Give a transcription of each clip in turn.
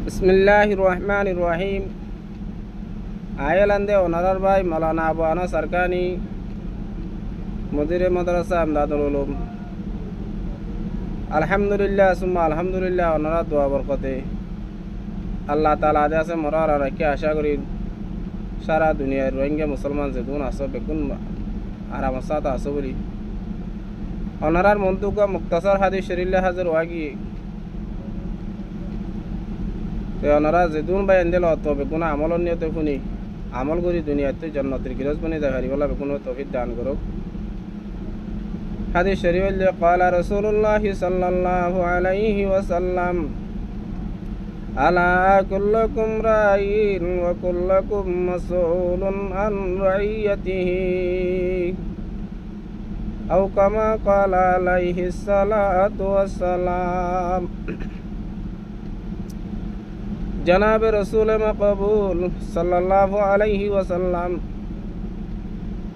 बिस्मिल्लाहिर रहमानिर रहीम। आयरलैंडे ओनरर भाई मौलाना अबू अनस सरकानी मुदीर मदरसा इमदादुल उलूम। अल्हम्दुलिल्लाह सुम्मा अल्हम्दुलिल्लाह ओनरा दुआ बरकते আল্লাহ তাআলা আদে আছে মরার রাখি আশা করি সারা দুনিয়ার রোহিঙ্গা মুসলমান যে দুন আসো বেগুন আরাম সাথে আসো বলি অনারার মন্তব্য মুক্তাসর হাদিস শরীফে হাজির ওয়াগি তো অনারা যে দুন ভাই এন্দেল তো বেগুন আমল নিয়তে শুনি আমল করি দুনিয়াতে জান্নাতের গিরজ বনি দেখারি বলা বেগুন তৌফিক দান করুক। হাদিস শরীফে قال رسول الله صلى الله عليه وسلم ألا كلكم راع وكلكم مسؤول عن رعيته أو كما قال عليه الصلاة والسلام। जनाब रसूल मकबूल सल्लल्लाहु अलैहि वसल्लम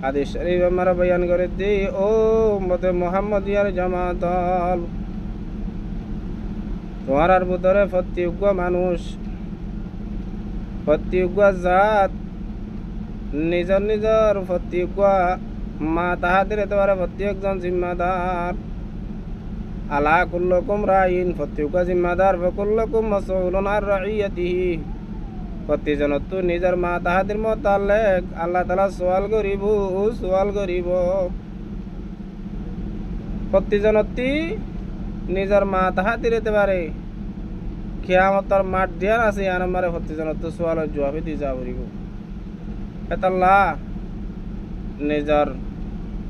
हादिस शरीफ हमारा बयान करे दे ओ उम्मत मुहम्मदियार जमात তোমার ভিতরে প্রত্যেক মানুষ প্রত্যেক জাত নিজের নিজের প্রত্যেক মা তাহাদের এতবারে প্রত্যেকজন জিম্মাদার। আলা কুল্লুকুম রাইন প্রত্যেক জিম্মাদার কুল্লুকুম মাসউলুন আন রাইয়াতিহি প্রত্যেকজন তো নিজের মা তাহাদের মোতালেক আল্লাহ তাআলা সওয়াল করিব প্রত্যেকজনতি নিজের মা তাহাদের এতবারে কিয়ামতের মাঠ দিয়া আছে আর আমারে প্রত্যেকজন তো সওয়ালের জবাব দি যা করিব। এতাল্লাহ নিজের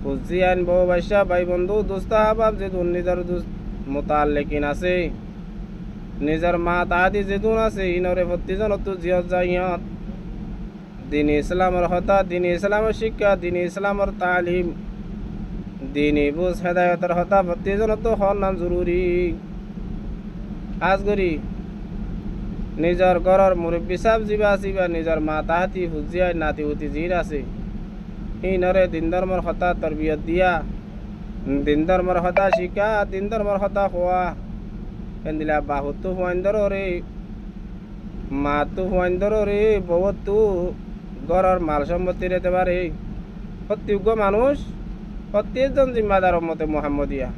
বুঝিয়ান বউ বাইশা ভাই বন্ধু দোস্ত আহবাব যে দুন নিজের মোতালেকিন আছে নিজের মা তাহাদি যে দুন আছে ইনরে প্রত্যেকজন তো জিয়ত যাইয়ত দিন ইসলামের হতা দিন ইসলামের শিক্ষা দিন ইসলামের তালিম দিনী বুঝ হেদায়তের হতা প্রত্যেকজন তো হর নাম জরুরি। আজ করি নিজের ঘরের মুরব্বী সাহেব যিবা আছিবা নিজের মা তাহাতি হুজিয়ায় নাতি হুতি জির আছে ইনরে দিন ধর্মর হতা তরবিয়ত দিয়া দিন ধর্মর হতা শিক্ষা দিন ধর্মর হতা খোয়া এন্দিলা বাহুতু হুয়াইন্দর রে মা তু হুয়াইন্দর রে বউতু ঘরের মাল সম্পত্তি রেতে পারে প্রত্যেক মানুষ প্রত্যেকজন জিম্মাদার উম্মতে মুহাম্মদিয়া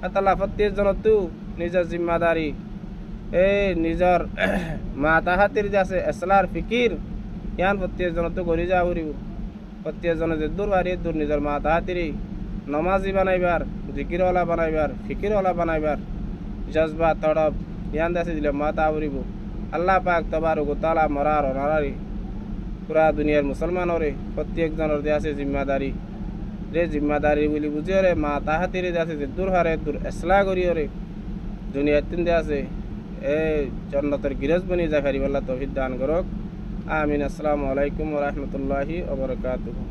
আল্লাহ প্রত্যেকজন তো নিজের জিম্মাদারি নিজের মা তাহাতির যে আছে এসলার ফিকির ইয়ান প্রত্যেকজন তো করি যা করিব প্রত্যেকজন যে দূর বাড়ি দূর নিজের মা তাহাতির নমাজি বানাইবার জিকিরওয়ালা বানাইবার ফিকিরওয়ালা বানাইবার জজবা তড়প ইয়ান দাসে দিলে মা তা করিব। আল্লাহ পাক তবারক তাআলা মরার অনারারি পুরা দুনিয়ার মুসলমানরে প্রত্যেকজনের যে আছে জিম্মাদারি রে জিম্মাদারি বলি বুঝিও রে মা তাহাতিরে আছে যে দূর হারে দূর এসলা করিও রে দুনিয়ার তিন দে আছে জান্নাতের গিরজ বনি জাকারি আল্লাহ তৌফিক দান করুক। আমিন। আসসালামু আলাইকুম ওয়া রাহমাতুল্লাহি ওয়া বারাকাতুহু।